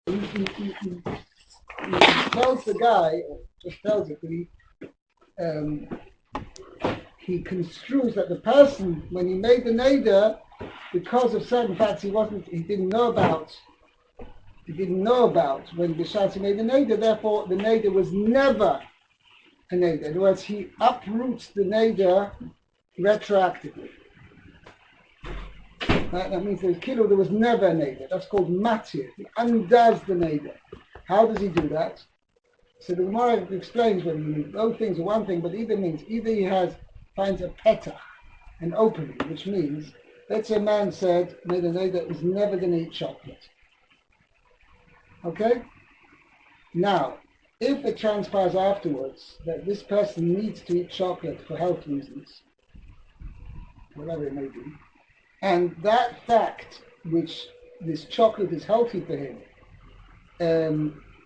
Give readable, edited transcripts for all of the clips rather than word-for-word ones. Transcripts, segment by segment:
He tells the guy, or just tells it, that he construes that the person, when he made the neder, because of certain facts he didn't know about when B'Shas he made the neder, therefore the neder was never a neder. In other words, he uproots the neder retroactively. Right? That means there was never a neder. That's called matsy. He undoes the neder. How does he do that? So the Gemara explains whether both things are one thing, but either he finds a petah, an opening, which means, let's say a man made a neder, is never going to eat chocolate. Okay? Now, if it transpires afterwards that this person needs to eat chocolate for health reasons, whatever it may be, and that fact, which this chocolate is healthy for him,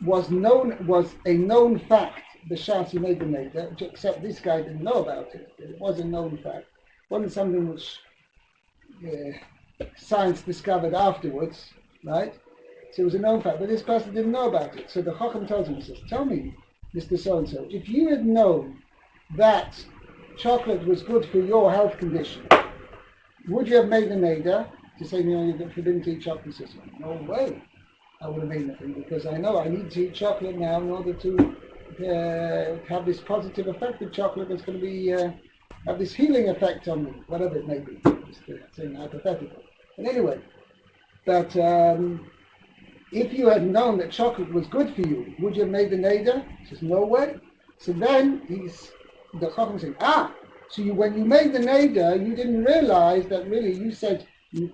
was a known fact, B'Shas he made the neder, except this guy didn't know about it. It was a known fact. It wasn't something which science discovered afterwards, right? So it was a known fact, but this person didn't know about it. So the Chacham tells him, he says, tell me, Mr. So-and-so, if you had known that chocolate was good for your health condition, would you have made a neder to say, you're forbidden to eat chocolate? He says, no way I would have made nothing, because I know I need to eat chocolate now in order to have this positive effect of chocolate that's going to be have this healing effect on me, whatever it may be. Just saying hypothetical. But anyway, but if you had known that chocolate was good for you, would you have made the neder? He says, no way. So then the Chacham saying, so when you made the neder, you didn't realize that really you said you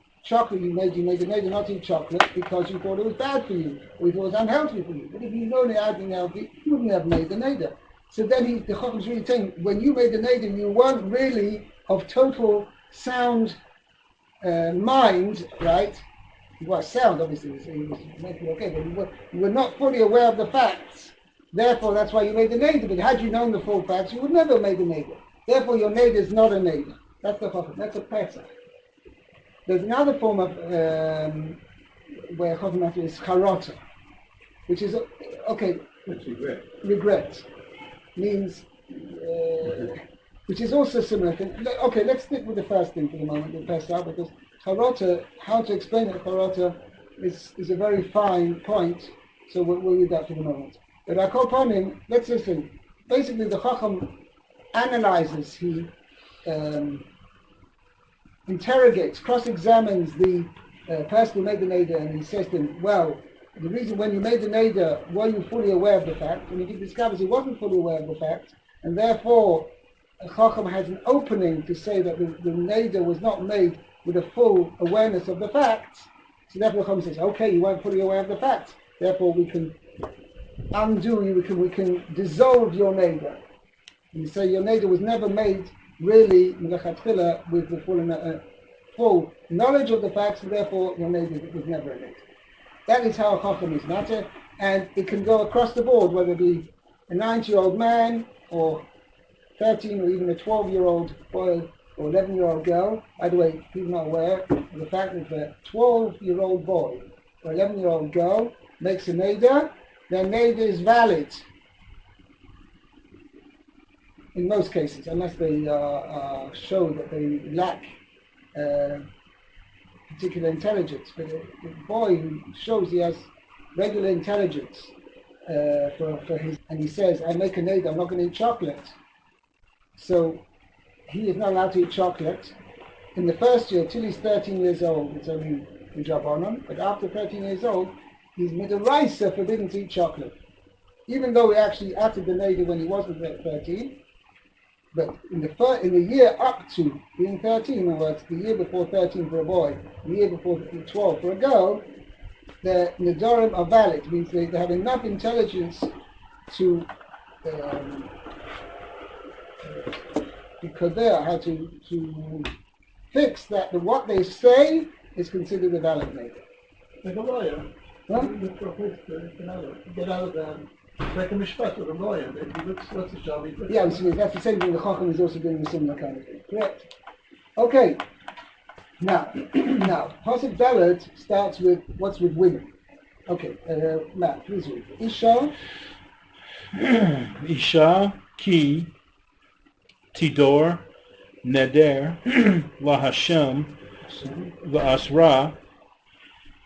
made the neder not to eat chocolate because you thought it was bad for you, or you thought it was unhealthy for you. But if you know it had been healthy, you wouldn't have made the neder. So then the Chacham is really saying, when you made the neder, you weren't really of total sound mind, right? It was sound, obviously, it was mentally okay, but you were not fully aware of the facts. Therefore, that's why you made the neder. But had you known the full facts, you would never have made the neder. Therefore, your neder is not a neder. That's the Chacham. That's a pesach. There's another form of where Chacham is charata, which is regret means, which is also similar thing. Okay, let's stick with the first thing for the moment, the pesach, because charata, how to explain it, charata is a very fine point. So we'll leave that for the moment. But I call upon him. Let's listen. Basically, the Chacham analyzes, he interrogates, cross-examines the person who made the neder, and he says to him, well, the reason when you made the neder, were you fully aware of the fact? And he discovers he wasn't fully aware of the fact, and therefore Chacham has an opening to say that the neder was not made with a full awareness of the facts. So therefore Chacham says, okay, you weren't fully aware of the facts, therefore we can undo you, we can dissolve your neder. And say your neder was never made really with the full knowledge of the facts, and therefore your neder was never a neder. That is how a Chacham is matter, and it can go across the board, whether it be a 90-year-old man, or 13, or even a 12-year-old boy, or 11-year-old girl. By the way, people are aware of the fact that if a 12-year-old boy or 11-year-old girl makes a neder, their neder is valid. In most cases, unless they show that they lack particular intelligence. But a boy who shows he has regular intelligence for his, and he says, I make a neder, I'm not going to eat chocolate. So he is not allowed to eat chocolate. In the first year, till he's 13 years old, it's only the job on him, but after 13 years old, he's midaraisa forbidden to eat chocolate. Even though he actually uttered the neder when he wasn't 13, but in the year up to being 13, in other words, the year before 13 for a boy, the year before 12 for a girl, the nedarim are valid. It means they have enough intelligence to because they are how to fix that what they say is considered a valid neder. Like a lawyer. Huh? Get out of that. Like a mishpat with a lawyer. He looks, what's the job? Yeah, so that's the same thing. The Chacham is also doing a similar kind of thing. Correct. Okay. Now, Pasuk Dalet starts with what's with women. Okay, Matt, please read. Isha, Isha ki tidor neder lahashem Hashem, v'asra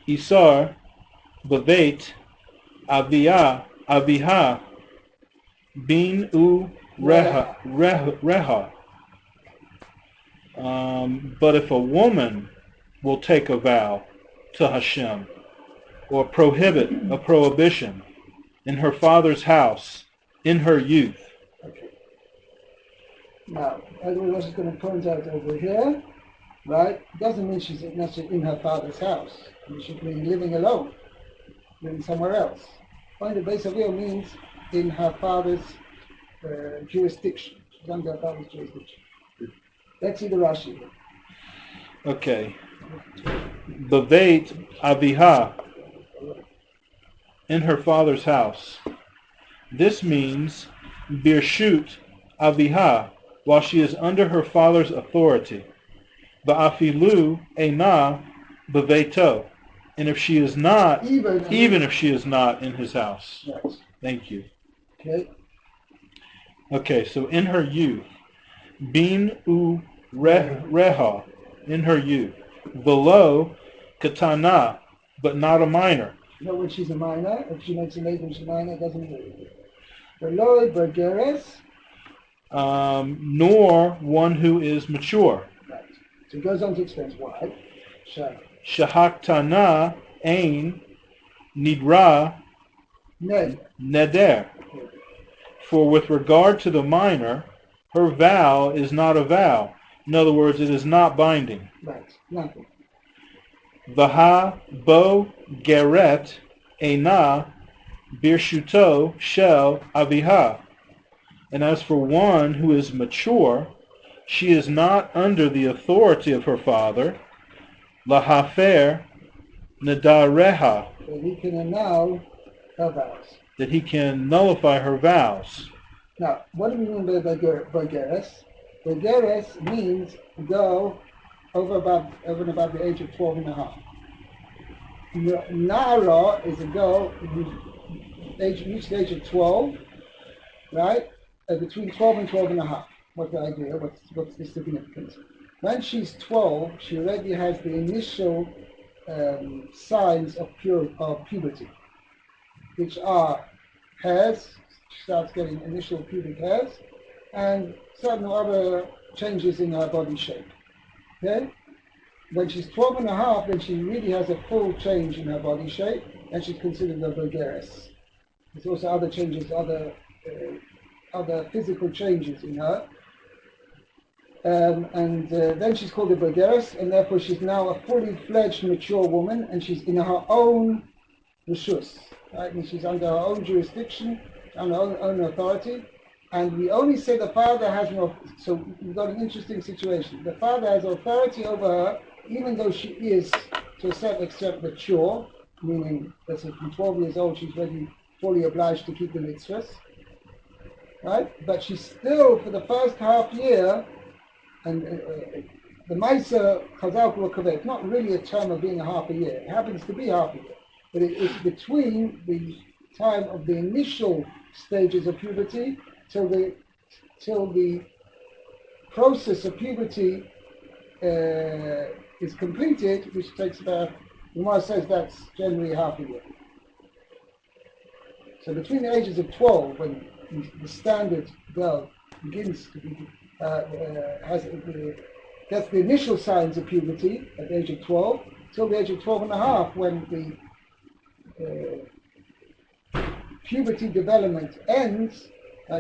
isar b'veit aviha bin u Reha. reha. But if a woman will take a vow to Hashem or prohibit a prohibition in her father's house in her youth. Okay. Now, as we was going to point out over here, right, doesn't mean she's necessarily in her father's house. I mean, she could be living alone, living somewhere else. Point the base of view means in her father's jurisdiction. She's under her father's jurisdiction. Let's see the Rashi here. Okay. Baveit aviha, in her father's house. This means birshut aviha, while she is under her father's authority. Ba'afilu eina baveito, and if she is not, even if she is not in his house. Yes. Thank you. Okay. Okay, so in her youth, bin u reha, in her youth, below katana, but not a minor. Not when she's a minor. If she makes a maid when she's a minor, it doesn't matter. Below Bergeres. Nor one who is mature. Right. So it goes on to explain why. Shahaktana ain nidra Ned. neder. For with regard to the minor, her vow is not a vow. In other words, it is not binding. Right. Nothing. Vaha bo geret eina birshuto shel aviha. And as for one who is mature, she is not under the authority of her father. Lahafer nadareha. So he can annul her vows. That he can nullify her vows. Now, what do we mean by Bergeres? Bergeres means go over and above the age of 12 and a half. Nara is a girl who reached the age of 12, right? Between 12 and 12 and a half. What's the idea? What's the significance? When she's 12, she already has the initial signs of puberty, which are hairs. She starts getting initial pubic hairs, and certain other changes in her body shape. Okay? When she's 12 and a half, then she really has a full change in her body shape, and she's considered a Bergeres. There's also other changes, other physical changes in her. Then she's called a Bergeres, and therefore she's now a fully fledged mature woman, and she's in her own reshus, right? And she's under her own jurisdiction, under her own authority. And we only say the father has no, so we've got an interesting situation. The father has authority over her, even though she is, to a certain extent, mature, meaning that from 12 years old she's already fully obliged to keep the mitzvahs, right? But she's still, for the first half year, and the matsy chazal kaveh, it's not really a term of being a half a year. It happens to be half a year, but it's between the time of the initial stages of puberty till the process of puberty is completed, which takes about, the Gemara says that's generally half a year. So between the ages of 12, when the standard girl begins to be, gets the initial signs of puberty at the age of 12, till the age of 12 and a half, when the puberty development ends,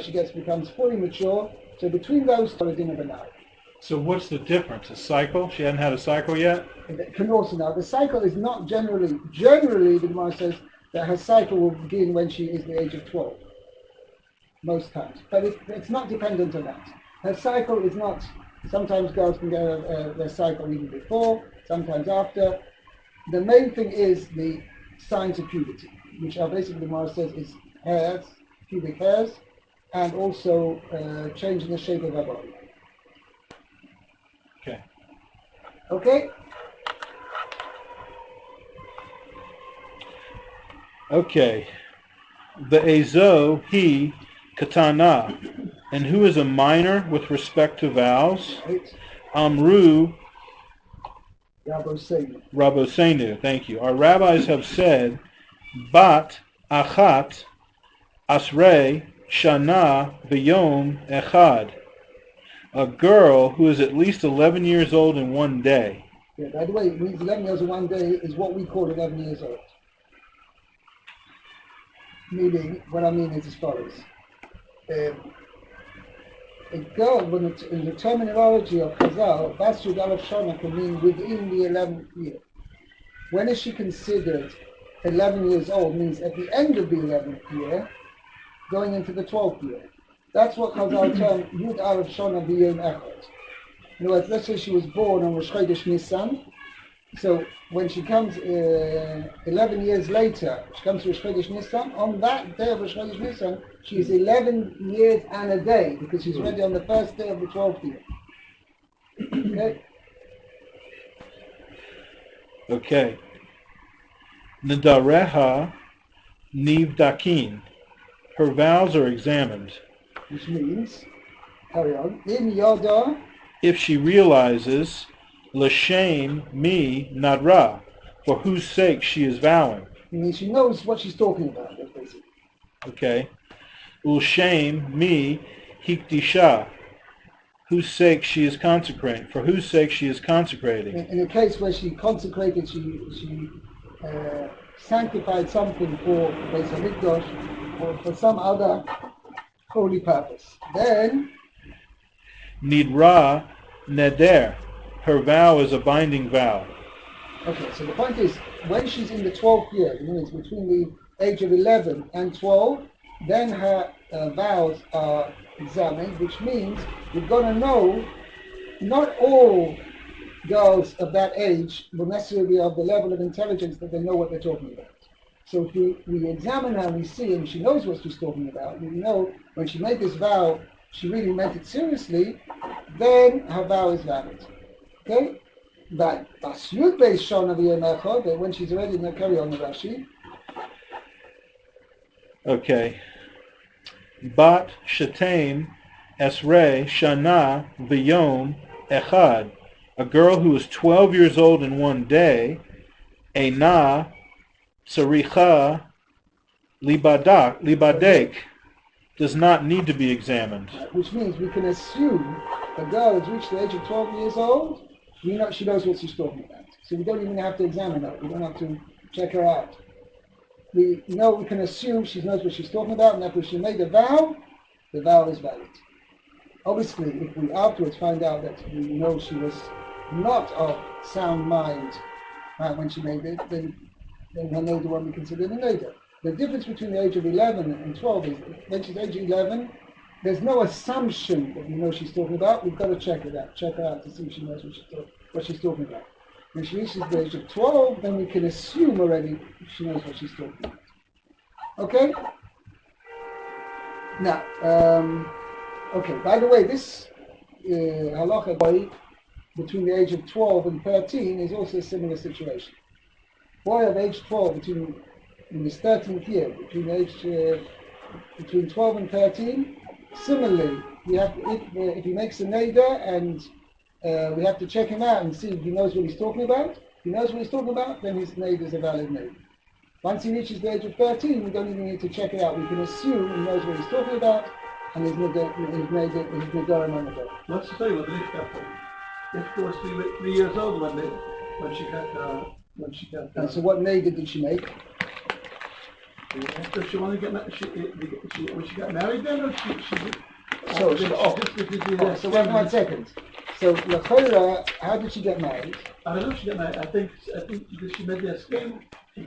she becomes fully mature. So between those, din of a night. So what's the difference? A cycle? She hadn't had a cycle yet? Can also now, the cycle is not generally the Gemara says that her cycle will begin when she is the age of 12, most times. But it's not dependent on that. Her cycle is not, sometimes girls can get their cycle even before, sometimes after. The main thing is the signs of puberty, which are basically, the Gemara says, is hairs, pubic hairs, and also changing the shape of her body. Okay. Okay? Okay. The Ezo, he, katana. And who is a minor with respect to vows? Right? Amru Rabosenu. Rabosenu. Thank you. Our rabbis have said, Bat achat asrei shana v'yom echad. A girl who is at least 11 years old in one day. Yeah, by the way, it means 11 years in one day is what we call 11 years old. Meaning, what I mean is as follows. A girl, in the terminology of Chazal, Basud Aleph Shana can mean within the 11th year. When is she considered 11 years old? Means at the end of the 11th year, going into the 12th year. That's what Chazal term Yud Aleph Shana B'Yom Echad. In other words, let's say she was born on Rosh Chodesh Nisan. So when she comes 11 years later, she comes to Rosh Chodesh Nisan. On that day of Rosh Chodesh Nisan, she is 11 years and a day because she's already on the first day of the 12th year. Okay? Okay. Nadareha nivdakin. Her vows are examined. Which means, carry on, in Yada, If she realizes, l'shem mi nadra, for whose sake she is vowing. it means she knows what she's talking about, basically. Okay. L'shem mi hikdisha, whose sake she is consecrating, for whose sake she is consecrating. In a case where she consecrated, she sanctified something for Beis Hamikdash or for some other holy purpose. Then, Nidra neder, her vow is a binding vow. okay, so the point is, when she's in the 12th year, it means between the age of 11 and 12, then her vows are examined, which means we're going to know not all girls of that age will necessarily be of the level of intelligence that they know what they're talking about. So if we examine her and we see and she knows what she's talking about, we know when she made this vow, she really meant it seriously, then her vow is valid. Okay? But Basyut Beis Shana V'Yom Echad, that when she's already in the carry on the Rashi. Okay. Bat Shatain Esrei Shana V'Yom Echad. A girl who is 12 years old in one day, Eina Saricha Libadek, does not need to be examined. Which means we can assume a girl has reached the age of 12 years old, we know she knows what she's talking about. So we don't even have to examine her. We don't have to check her out. We know we can assume she knows what she's talking about, and that if she made a vow, the vow is valid. Obviously, if we afterwards find out that we know she was not of sound mind when she made it, then her neder won't be considered a neder. The difference between the age of 11 and 12 is when she's age 11, there's no assumption that we know she's talking about. We've got to check her out to see if she knows what she's talking about. When she reaches the age of 12, then we can assume already she knows what she's talking about. Okay? Now, okay, by the way, this halacha boy between the age of 12 and 13 is also a similar situation. Boy of age 12 in his 13th year, between 12 and 13, similarly, we have if he makes a neder and we have to check him out and see if he knows what he's talking about. If he knows what he's talking about, then his neder is a valid neder. Once he reaches the age of 13, we don't even need to check it out. We can assume he knows what he's talking about, and his neder and neder. What's the story with Rivka? Rivka was 3 years old when she got. And so, what neder did she make? After she wanted to get married, when she got married, then or she did. So wait 1 second. So L'chora, how did she get married? I don't know if she got married. I think she made the escape.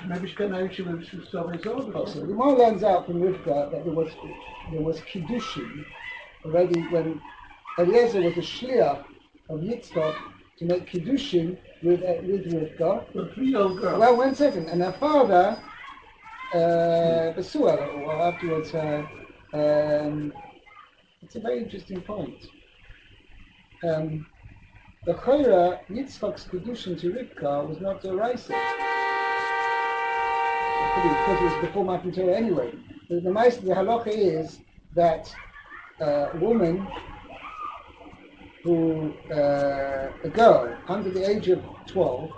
Maybe she got married. She was 12 years old. Oh, so the Gemara learns out from Rivka that there was kiddushin already when Eliezer was a shliach of Yitzchak to make kiddushin with Rivka. The 3-year-old girl. Well, 1 second. And her father, Besuel, or afterwards, it's a very interesting point. The Chayra, Yitzchak's kiddushin to Rivka was not the Raisa. because it was before Matan Torah anyway. The halacha is that a woman who, a girl under the age of 12,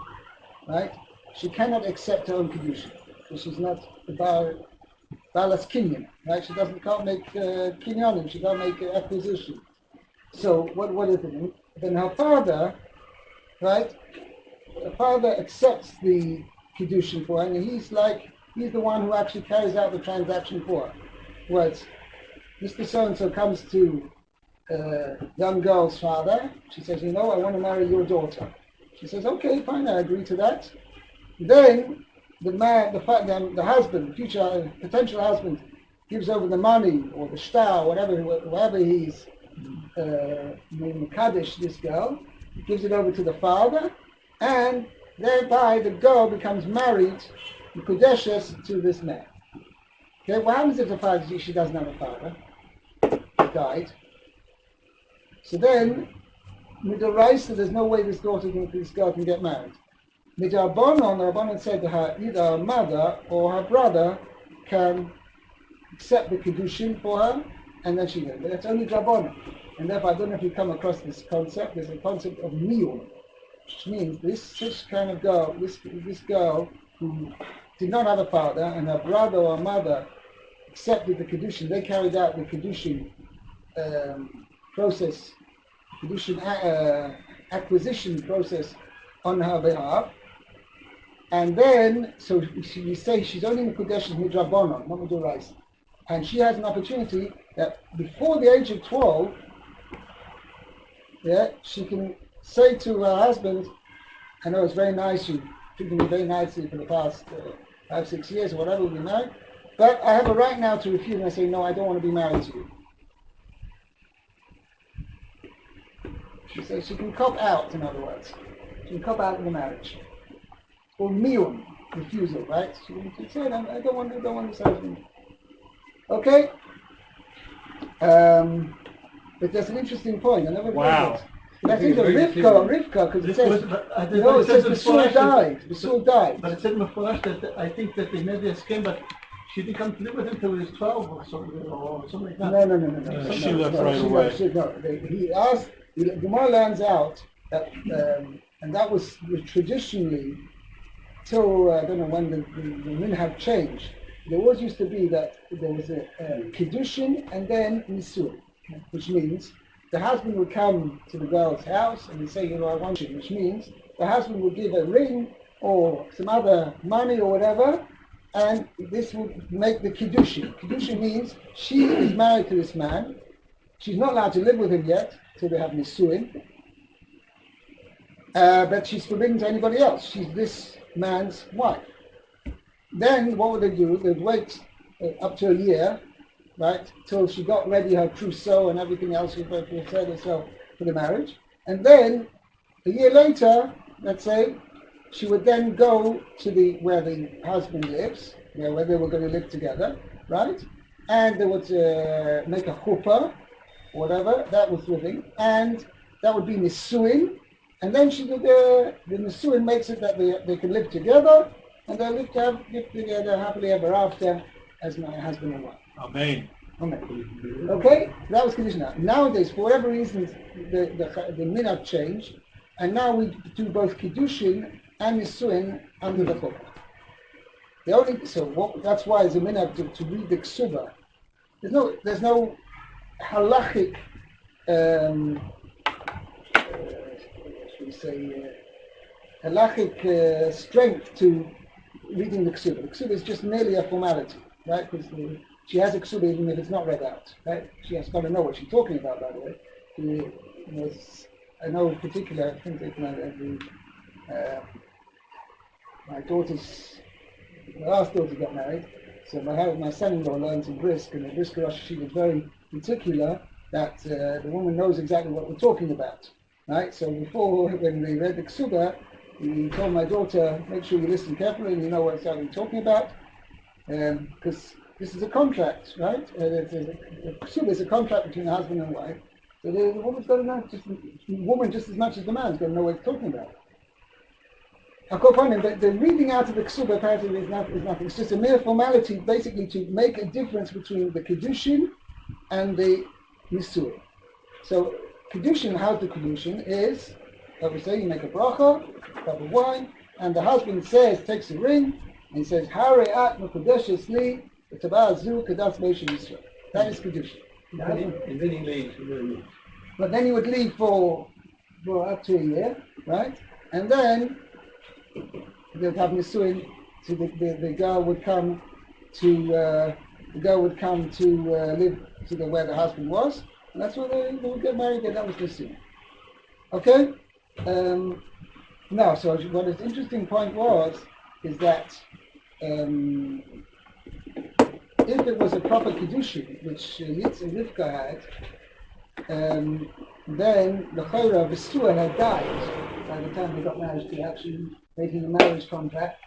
right, she cannot accept her own kedusha. So she's not the balas kinyan, right? She can't make kinyanim, she can't make acquisition. So what is it? Then her father, right? Her father accepts the kedushin for her, and he's the one who actually carries out the transaction for her. Whereas Mr. So-and-so comes to young girl's father. She says, I want to marry your daughter. She says, okay, fine, I agree to that. Then the husband, the future potential husband, gives over the money or the shtar, whatever he's Kaddish this girl, gives it over to the father, and thereby the girl becomes married, Mekudeshes, to this man. Okay, what happens if the father, she doesn't have a father? He died. So then, Midoraisa, there's no way this girl can get married. Midarbonon, the Rabbanon said to her, either her mother or her brother can accept the Kedushin for her, and then she can. But that's only Drabonon. And therefore, I don't know if you come across this concept. There's a concept of miyun, which means such kind of girl, this girl who did not have a father, and her brother or mother accepted the Kedushin. They carried out the Kedushin process, Kedushin acquisition process on her behalf. And then, so we say she's only Mekudeshes midrabonon, not midoraisa. And she has an opportunity that before the age of 12, she can say to her husband, I know it's very nice, you've treated me very nicely for the past 5-6 years or whatever we've been married, but I have a right now to refuse, and I say, no, I don't want to be married to you. She says she can cop out, in other words. She can cop out of the marriage. Or miyun, refusal, right? She can say, I don't want this husband. Okay? But that's an interesting point. I never Wow. read it. But I think of Rivka, because it says, it says Besul died. But it said Mefurash that I think that they made the scheme, but she didn't come to live with him until he was 12 or something like that. No. She left right away. He asked, the Gemara learns out that, and that was traditionally, till I don't know when the minhag changed. There always used to be that there was a kiddushin and then nisuin, which means the husband would come to the girl's house and he'd say, I want you, which means the husband would give a ring or some other money or whatever, and this would make the kiddushin. Kiddushin means she is married to this man. She's not allowed to live with him yet till they have nisuin, but she's forbidden to anybody else. She's this man's wife. Then what would they do? They'd wait up to a year, right, till she got ready her trousseau and everything else she prepared herself for the marriage. And then a year later, let's say, she would then go to where the husband lives, where they were going to live together, right? And they would make a chuppah, whatever, that was living, and that would be nisuin. And then she did the nisuin makes it that they can live together, and they live together happily ever after as my husband and wife. Amen. Amen. Okay, that was condition. Nowadays, for whatever reasons, the minhag changed, and now we do both kiddushin and nisuin under the chuppah. That's why it's a minhag to read the ksuba. There's no halachic. Halachic strength to reading the ksuba. The ksuba is just merely a formality, right? Because she has a ksuba even if it's not read out, right? She has got to know what she's talking about, by the way. I know in particular, I think that my last daughter got married, so my son-in-law learns in Brisk, and the Brisk Rosh she was very particular that the woman knows exactly what we're talking about, right? So before, when we read the ksuba, he told my daughter, make sure you listen carefully and you know what exactly we're talking about, because this is a contract, right? The ksuba is a contract between the husband and wife, so the woman's got to know, the woman just as much as the man's got to know what he's talking about. The reading out of the ksuba apparently is nothing. It's just a mere formality, basically to make a difference between the kedushin and the nisuin. So kedushin, how to kedushin is, like we say, you make a bracha, a cup of wine, and the husband takes a ring, and he says, "Hare at mekudeshes li, v'tabah zu kadas Moshe Yisrael." That is kedushin. And then he leaves. But then he would leave for up to a year, right? And then they'd have nisuin. So the girl would come to live to where the husband was, and that's where they would get married. And that was nisuin. Okay. Now, so what his interesting point is that if it was a proper kedushin, which Yitz and Rivka had, then the Chayra of Vesua had died by the time they got married to actually making a marriage contract,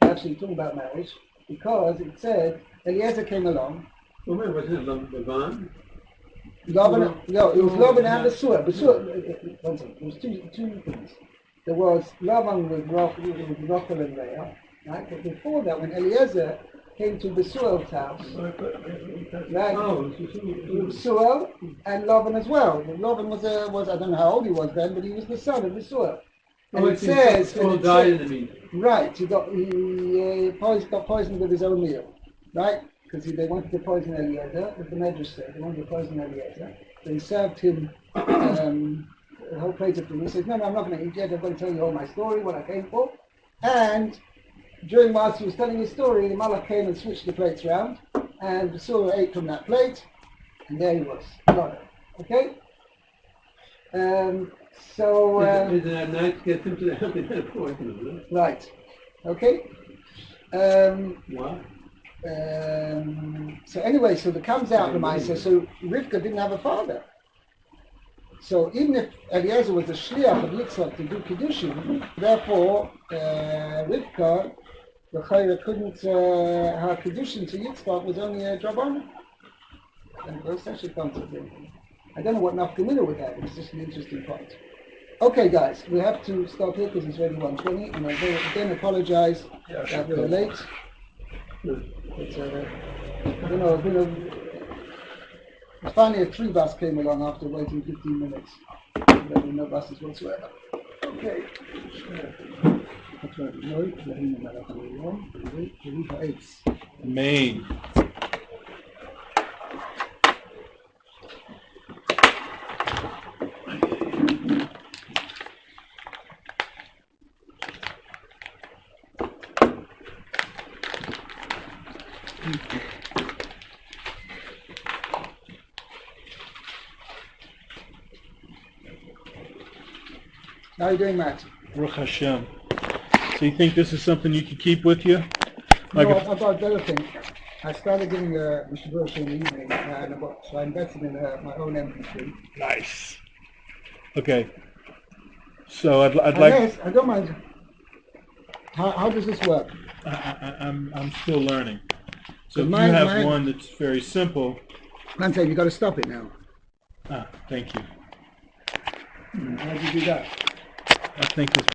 actually talking about marriage, because it said Eliezer came along. Remember, was it Lavan? It was Lavan and Vesua. There was two things. There was Lavan with Rachel and Leah, right? But before that, when Eliezer came to Besuel's house, right? Besuel and Lavan as well. Lavan was I don't know how old he was then, but he was the son of Besuel. And it says, died in the meeting. Right, he got poisoned with his own meal, right? Because they wanted to poison Eliezer, as the Medrash said, they wanted to poison Eliezer. They served him a whole plate of food. He says, no, I'm not going to eat yet, I'm going to tell you all my story, what I came for. And during whilst he was telling his story, the Malach came and switched the plates around, and Besuel ate from that plate, and there he was, slaughtered. Okay? Isn't that nice to get him to the healthy poison? Right. Okay? What? So anyway, so it comes out the Maisa, so Rivka didn't have a father. So even if Eliezer was a shliach of Yitzchak to do Kiddushin, therefore Rivka, the Chayra couldn't, her Kiddushin to Yitzchak was only a Drabanan. And those actually concept. I don't know what Nafkamina would have, it's just an interesting point. Okay guys, we have to stop here because it's already 1:20, and I again apologize that we're late. But, I don't know, finally a 3 bus came along after waiting 15 minutes. There were no buses whatsoever. Okay. Amen. How are you doing, Matt? Baruch Hashem. So you think this is something you could keep with you? Like No, I've got another thing. I started giving Mr. Gross in the evening, and so I invested in my own MP3. Nice. Okay. So I'd like. Yes, I don't mind. How does this work? I'm still learning. So if mine- you have mine- one that's very simple. Mante, you got to stop it now. Thank you. How do you do that? I think it's